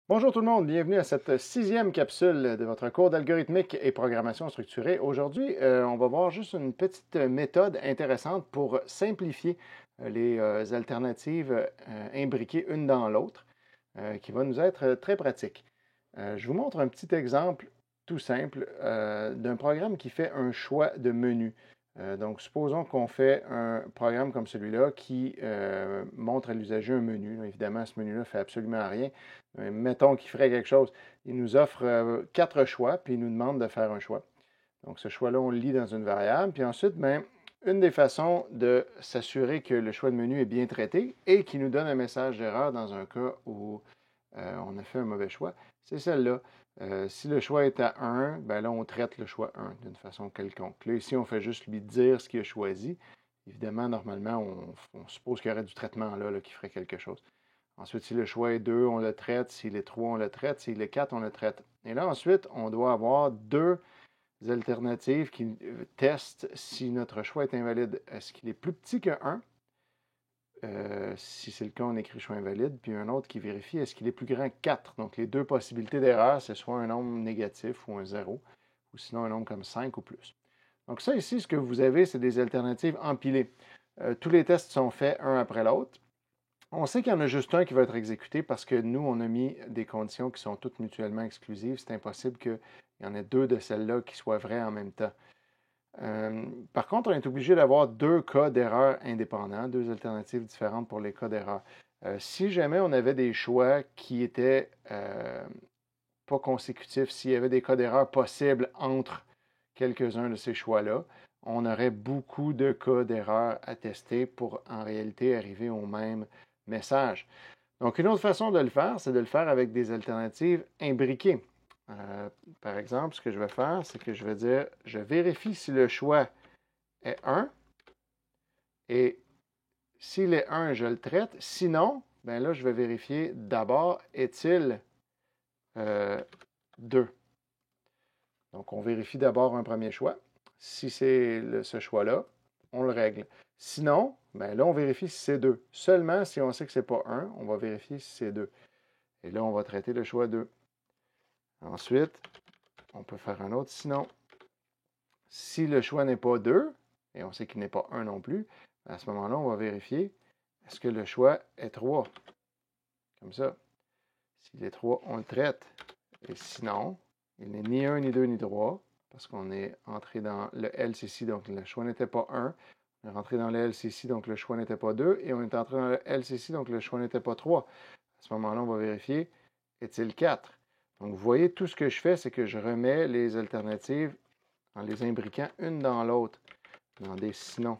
Bonjour tout le monde, bienvenue à cette sixième capsule de votre cours d'algorithmique et programmation structurée. Aujourd'hui, on va voir juste une petite méthode intéressante pour simplifier les alternatives imbriquées une dans l'autre, qui va nous être très pratique. Je vous montre un petit exemple tout simple d'un programme qui fait un choix de menu. Donc, supposons qu'on fait un programme comme celui-là qui montre à l'usager un menu. Là, évidemment, ce menu-là ne fait absolument rien. Mettons qu'il ferait quelque chose. Il nous offre quatre choix, puis il nous demande de faire un choix. Donc, ce choix-là, on le lit dans une variable. Puis ensuite, ben, une des façons de s'assurer que le choix de menu est bien traité et qui nous donne un message d'erreur dans un cas où on a fait un mauvais choix, c'est celle-là. Si le choix est à 1, ben là, on traite le choix 1 d'une façon quelconque. Là, ici, on fait juste lui dire ce qu'il a choisi. Évidemment, normalement, on suppose qu'il y aurait du traitement là, qui ferait quelque chose. Ensuite, si le choix est 2, on le traite. S'il est 3, on le traite. S'il est 4, on le traite. Et là, ensuite, on doit avoir deux alternatives qui testent si notre choix est invalide. Est-ce qu'il est plus petit que 1? Si c'est le cas, on écrit choix invalide. Puis un autre qui vérifie est-ce qu'il est plus grand que 4. Donc les deux possibilités d'erreur, c'est soit un nombre négatif ou un 0, ou sinon un nombre comme 5 ou plus. Donc ça ici, ce que vous avez, c'est des alternatives empilées. Tous les tests sont faits un après l'autre. On sait qu'il y en a juste un qui va être exécuté parce que nous, on a mis des conditions qui sont toutes mutuellement exclusives. C'est impossible qu'il y en ait deux de celles-là qui soient vraies en même temps. Par contre, on est obligé d'avoir deux cas d'erreur indépendants, deux alternatives différentes pour les cas d'erreur. Si jamais on avait des choix qui étaient pas consécutifs, s'il y avait des cas d'erreur possibles entre quelques-uns de ces choix-là, on aurait beaucoup de cas d'erreur à tester pour en réalité arriver au même message. Donc, une autre façon de le faire, c'est de le faire avec des alternatives imbriquées. Par exemple, ce que je vais faire, c'est que je vais dire, je vérifie si le choix est 1 et s'il est 1, je le traite. Sinon, ben là, je vais vérifier d'abord, est-il 2? Donc, on vérifie d'abord un premier choix. Si c'est ce choix-là, on le règle. Sinon, ben là, on vérifie si c'est 2. Seulement si on sait que ce n'est pas 1, on va vérifier si c'est 2. Et là, on va traiter le choix 2. Ensuite, on peut faire un autre. Sinon, si le choix n'est pas 2, et on sait qu'il n'est pas 1 non plus, à ce moment-là, on va vérifier est-ce que le choix est 3. Comme ça. S'il est 3, on le traite. Et sinon, il n'est ni 1, ni 2, ni 3, parce qu'on est entré dans le LCC, donc le choix n'était pas 1. On est rentré dans le LCC, donc le choix n'était pas 2. Et on est entré dans le LCC, donc le choix n'était pas 3. À ce moment-là, on va vérifier est-il 4. Donc, vous voyez, tout ce que je fais, c'est que je remets les alternatives en les imbriquant une dans l'autre, dans des sinon.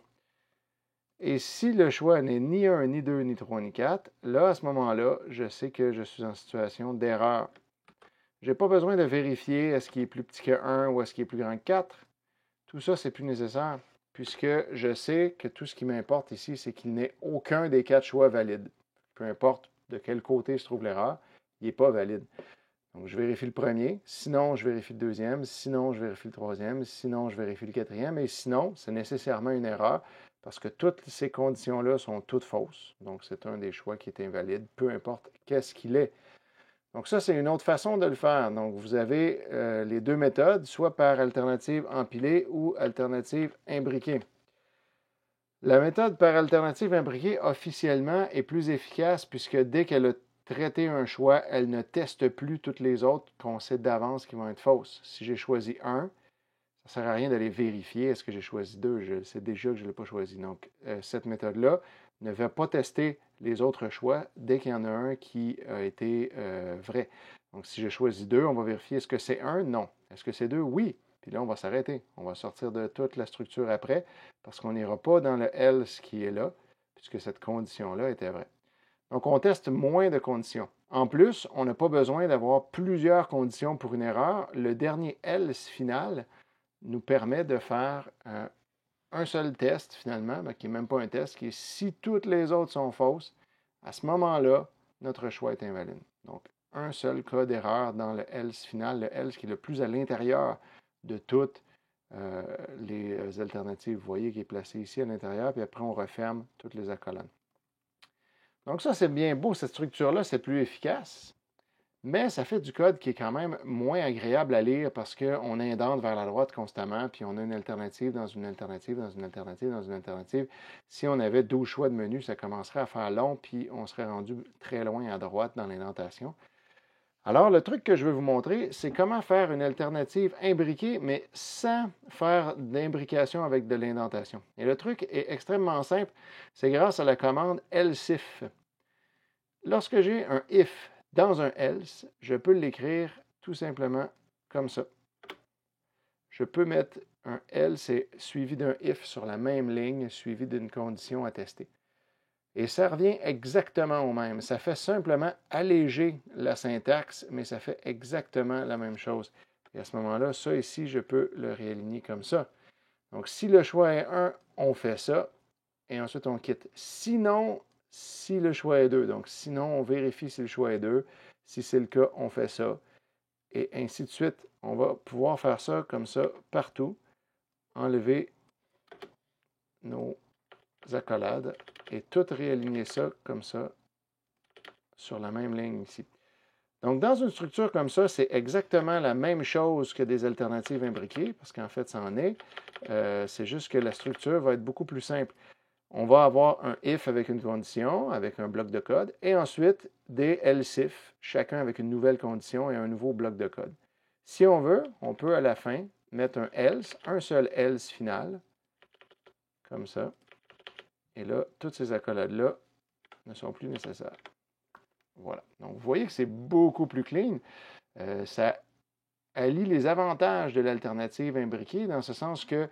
Et si le choix n'est ni 1, ni 2, ni 3, ni 4, là, à ce moment-là, je sais que je suis en situation d'erreur. Je n'ai pas besoin de vérifier est-ce qu'il est plus petit que 1 ou est-ce qu'il est plus grand que 4. Tout ça, c'est plus nécessaire, puisque je sais que tout ce qui m'importe ici, c'est qu'il n'ait aucun des quatre choix valide. Peu importe de quel côté se trouve l'erreur, il n'est pas valide. Donc, je vérifie le premier, sinon, je vérifie le deuxième, sinon, je vérifie le troisième, sinon, je vérifie le quatrième, et sinon, c'est nécessairement une erreur parce que toutes ces conditions-là sont toutes fausses. Donc, c'est un des choix qui est invalide, peu importe qu'est-ce qu'il est. Donc, ça, c'est une autre façon de le faire. Donc, vous avez les deux méthodes, soit par alternative empilée ou alternative imbriquée. La méthode par alternative imbriquée, officiellement, est plus efficace puisque dès qu'elle a traité un choix, elle ne teste plus toutes les autres qu'on sait d'avance qui vont être fausses. Si j'ai choisi 1, ça ne sert à rien d'aller vérifier est-ce que j'ai choisi 2. Je sais déjà que je ne l'ai pas choisi. Donc, cette méthode-là ne va pas tester les autres choix dès qu'il y en a un qui a été vrai. Donc, si j'ai choisi 2, on va vérifier est-ce que c'est 1? Non. Est-ce que c'est 2? Oui. Puis là, on va s'arrêter. On va sortir de toute la structure après parce qu'on n'ira pas dans le else qui est là, puisque cette condition-là était vraie. Donc, on teste moins de conditions. En plus, on n'a pas besoin d'avoir plusieurs conditions pour une erreur. Le dernier else final nous permet de faire un seul test, finalement, qui n'est même pas un test, qui est si toutes les autres sont fausses, à ce moment-là, notre choix est invalide. Donc, un seul cas d'erreur dans le else final, le else qui est le plus à l'intérieur de toutes les alternatives. Vous voyez qui est placé ici à l'intérieur, puis après, on referme toutes les accolades. Donc, ça, c'est bien beau. Cette structure-là, c'est plus efficace. Mais ça fait du code qui est quand même moins agréable à lire parce qu'on indente vers la droite constamment, puis on a une alternative dans une alternative, dans une alternative, dans une alternative. Si on avait 12 choix de menu, ça commencerait à faire long, puis on serait rendu très loin à droite dans l'indentation. Alors, le truc que je veux vous montrer, c'est comment faire une alternative imbriquée, mais sans faire d'imbrication avec de l'indentation. Et le truc est extrêmement simple, c'est grâce à la commande else-if. Lorsque j'ai un if dans un else, je peux l'écrire tout simplement comme ça. Je peux mettre un else suivi d'un if sur la même ligne, suivi d'une condition à tester. Et ça revient exactement au même. Ça fait simplement alléger la syntaxe, mais ça fait exactement la même chose. Et à ce moment-là, ça ici, je peux le réaligner comme ça. Donc, si le choix est 1, on fait ça, et ensuite on quitte. Sinon, si le choix est 2, donc sinon, on vérifie si le choix est 2. Si c'est le cas, on fait ça. Et ainsi de suite. On va pouvoir faire ça comme ça partout. Enlever nos accolades et tout réaligner ça comme ça sur la même ligne ici. Donc, dans une structure comme ça, c'est exactement la même chose que des alternatives imbriquées, parce qu'en fait, ça en est. C'est juste que la structure va être beaucoup plus simple. On va avoir un if avec une condition, avec un bloc de code, et ensuite des else-if, chacun avec une nouvelle condition et un nouveau bloc de code. Si on veut, on peut à la fin mettre un else, un seul else final, comme ça. Et là, toutes ces accolades-là ne sont plus nécessaires. Voilà. Donc, vous voyez que c'est beaucoup plus clean. Ça allie les avantages de l'alternative imbriquée dans ce sens que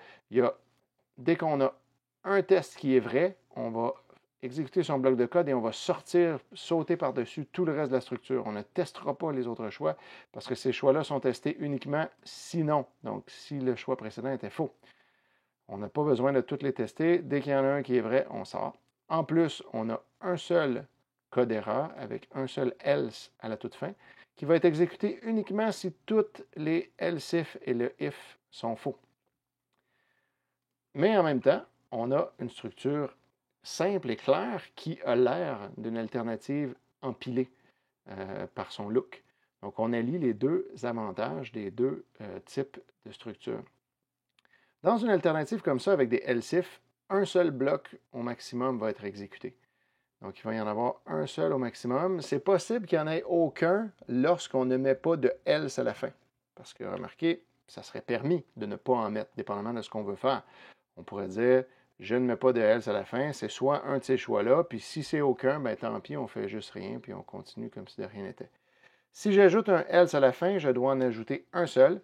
dès qu'on a un test qui est vrai, on va exécuter son bloc de code et on va sauter par-dessus tout le reste de la structure. On ne testera pas les autres choix parce que ces choix-là sont testés uniquement sinon. Donc, si le choix précédent était faux. On n'a pas besoin de toutes les tester. Dès qu'il y en a un qui est vrai, on sort. En plus, on a un seul code erreur avec un seul else à la toute fin qui va être exécuté uniquement si toutes les else-if et le if sont faux. Mais en même temps, on a une structure simple et claire qui a l'air d'une alternative empilée par son look. Donc, on allie les deux avantages des deux types de structures. Dans une alternative comme ça, avec des else-if, un seul bloc au maximum va être exécuté. Donc, il va y en avoir un seul au maximum. C'est possible qu'il n'y en ait aucun lorsqu'on ne met pas de else à la fin. Parce que, remarquez, ça serait permis de ne pas en mettre, dépendamment de ce qu'on veut faire. On pourrait dire, je ne mets pas de else à la fin, c'est soit un de ces choix-là, puis si c'est aucun, ben tant pis, on fait juste rien, puis on continue comme si de rien n'était. Si j'ajoute un else à la fin, je dois en ajouter un seul,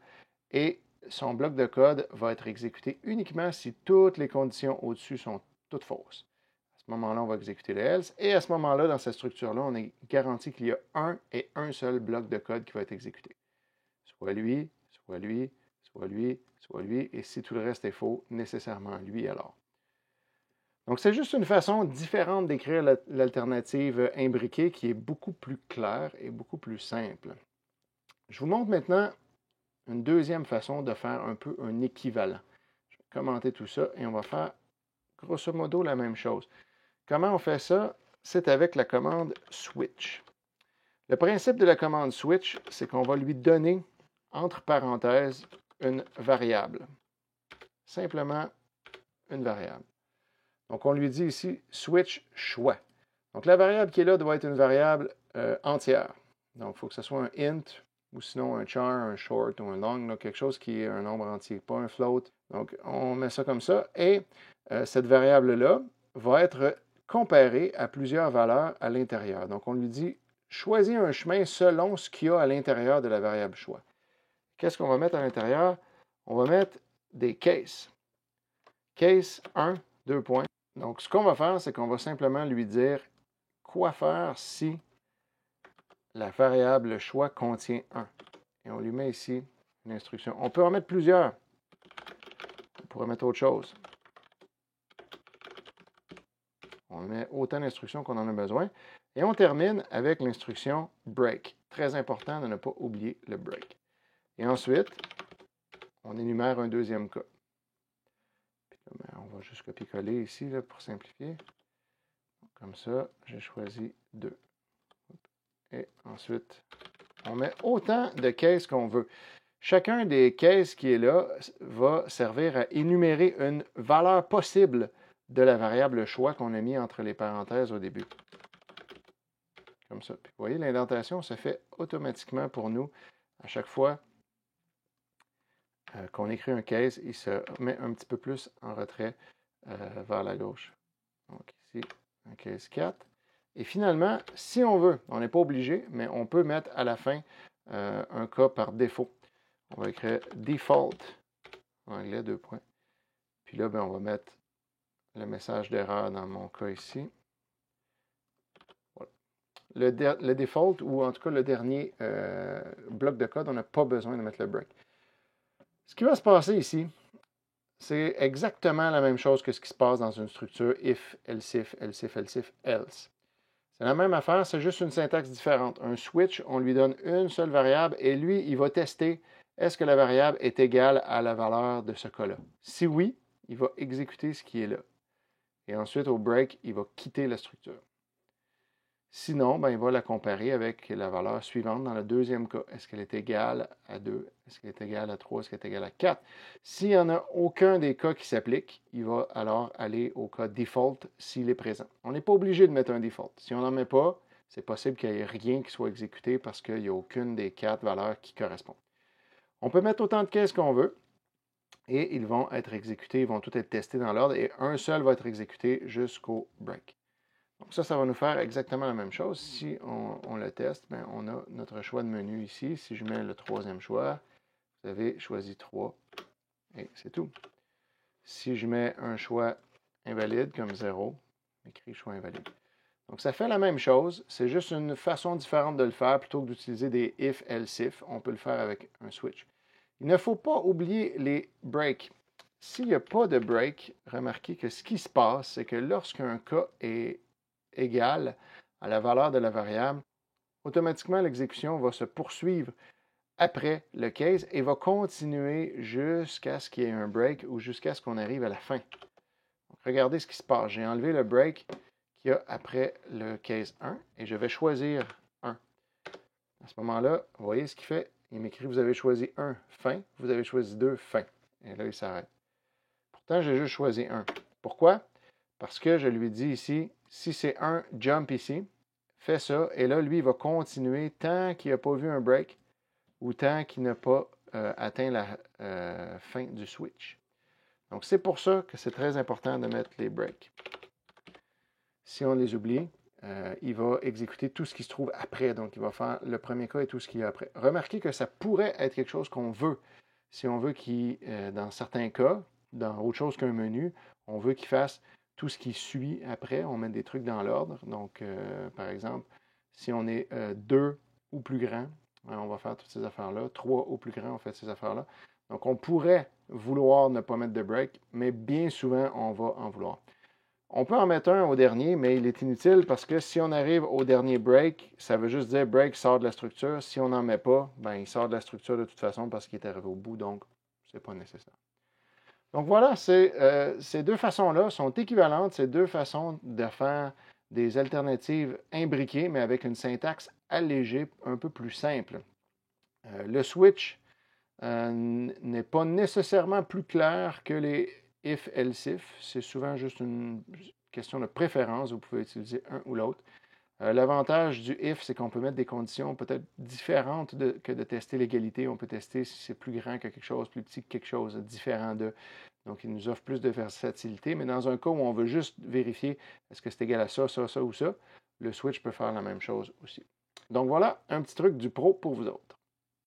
et son bloc de code va être exécuté uniquement si toutes les conditions au-dessus sont toutes fausses. À ce moment-là, on va exécuter le else, et à ce moment-là, dans cette structure-là, on est garanti qu'il y a un et un seul bloc de code qui va être exécuté. Soit lui, soit lui, soit lui, soit lui, et si tout le reste est faux, nécessairement lui alors. Donc, c'est juste une façon différente d'écrire l'alternative imbriquée qui est beaucoup plus claire et beaucoup plus simple. Je vous montre maintenant une deuxième façon de faire un peu un équivalent. Je vais commenter tout ça et on va faire grosso modo la même chose. Comment on fait ça? C'est avec la commande switch. Le principe de la commande switch, c'est qu'on va lui donner, entre parenthèses, une variable. Simplement une variable. Donc, on lui dit ici switch choix. Donc, la variable qui est là doit être une variable entière. Donc, il faut que ce soit un int ou sinon un char, un short ou un long, là, quelque chose qui est un nombre entier, pas un float. Donc, on met ça comme ça. Et cette variable-là va être comparée à plusieurs valeurs à l'intérieur. Donc, on lui dit choisis un chemin selon ce qu'il y a à l'intérieur de la variable choix. Qu'est-ce qu'on va mettre à l'intérieur? On va mettre des cases. Case 1, 2 points. Donc, ce qu'on va faire, c'est qu'on va simplement lui dire quoi faire si la variable choix contient 1. Et on lui met ici une instruction. On peut en mettre plusieurs. On pourrait mettre autre chose. On met autant d'instructions qu'on en a besoin. Et on termine avec l'instruction break. Très important de ne pas oublier le break. Et ensuite, on énumère un deuxième cas. On va juste copier-coller ici là, pour simplifier. Comme ça, j'ai choisi 2. Et ensuite, On met autant de cases qu'on veut. Chacun des cases qui est là va servir à énumérer une valeur possible de la variable choix qu'on a mis entre les parenthèses au début. Comme ça. Puis, vous voyez, l'indentation se fait automatiquement pour nous à chaque fois qu'on écrit un case, il se met un petit peu plus en retrait vers la gauche. Donc ici, un case 4. Et finalement, si on veut, on n'est pas obligé, mais on peut mettre à la fin un cas par défaut. On va écrire default, en anglais, 2 points. Puis là, ben, on va mettre le message d'erreur dans mon cas ici. Voilà. Le default, ou en tout cas le dernier bloc de code, on n'a pas besoin de mettre le break. Ce qui va se passer ici, c'est exactement la même chose que ce qui se passe dans une structure if, else if, else if, else if, else. C'est la même affaire, c'est juste une syntaxe différente. Un switch, on lui donne une seule variable et lui, il va tester est-ce que la variable est égale à la valeur de ce cas-là. Si oui, il va exécuter ce qui est là. Et ensuite, au break, il va quitter la structure. Sinon, ben, il va la comparer avec la valeur suivante dans le deuxième cas. Est-ce qu'elle est égale à 2? Est-ce qu'elle est égale à 3? Est-ce qu'elle est égale à 4? S'il n'y en a aucun des cas qui s'applique, il va alors aller au cas default s'il est présent. On n'est pas obligé de mettre un default. Si on n'en met pas, c'est possible qu'il n'y ait rien qui soit exécuté parce qu'il n'y a aucune des 4 valeurs qui correspond. On peut mettre autant de cases qu'on veut et ils vont être exécutés, ils vont tous être testés dans l'ordre et un seul va être exécuté jusqu'au break. Donc ça va nous faire exactement la même chose. Si on le teste, bien, on a notre choix de menu ici. Si je mets le troisième choix, vous avez choisi 3 et c'est tout. Si je mets un choix invalide comme 0, écrit choix invalide. Donc ça fait la même chose, c'est juste une façon différente de le faire. Plutôt que d'utiliser des if, else if, on peut le faire avec un switch. Il ne faut pas oublier les breaks. S'il n'y a pas de break, remarquez que ce qui se passe, c'est que lorsqu'un cas est égal à la valeur de la variable, automatiquement l'exécution va se poursuivre après le case et va continuer jusqu'à ce qu'il y ait un break ou jusqu'à ce qu'on arrive à la fin. Donc, regardez ce qui se passe. J'ai enlevé le break qu'il y a après le case 1 et je vais choisir 1. À ce moment-là, vous voyez ce qu'il fait? Il m'écrit vous avez choisi 1, fin. Vous avez choisi 2, fin. Et là, il s'arrête. Pourtant, j'ai juste choisi 1. Pourquoi? Parce que je lui dis ici, si c'est un jump ici, fais ça, et là, lui, il va continuer tant qu'il n'a pas vu un break ou tant qu'il n'a pas atteint la fin du switch. Donc, c'est pour ça que c'est très important de mettre les breaks. Si on les oublie, il va exécuter tout ce qui se trouve après. Donc, il va faire le premier cas et tout ce qu'il y a après. Remarquez que ça pourrait être quelque chose qu'on veut. Si on veut qu'il, dans certains cas, dans autre chose qu'un menu, on veut qu'il fasse tout ce qui suit après, on met des trucs dans l'ordre. Donc, par exemple, si on est 2 ou plus grand, on va faire toutes ces affaires-là. 3 ou plus grand, on fait ces affaires-là. Donc, on pourrait vouloir ne pas mettre de break, mais bien souvent, on va en vouloir. On peut en mettre un au dernier, mais il est inutile parce que si on arrive au dernier break, ça veut juste dire break sort de la structure. Si on n'en met pas, ben, il sort de la structure de toute façon parce qu'il est arrivé au bout, donc ce n'est pas nécessaire. Donc voilà, ces deux façons-là sont équivalentes, ces deux façons de faire des alternatives imbriquées, mais avec une syntaxe allégée, un peu plus simple. Le switch n'est pas nécessairement plus clair que les if, else if. C'est souvent juste une question de préférence, vous pouvez utiliser un ou l'autre. L'avantage du if, c'est qu'on peut mettre des conditions peut-être différentes que de tester l'égalité. On peut tester si c'est plus grand que quelque chose, plus petit que quelque chose, différent de. Donc, il nous offre plus de versatilité. Mais dans un cas où on veut juste vérifier est-ce que c'est égal à ça, ça, ça ou ça, le switch peut faire la même chose aussi. Donc voilà, un petit truc du pro pour vous autres.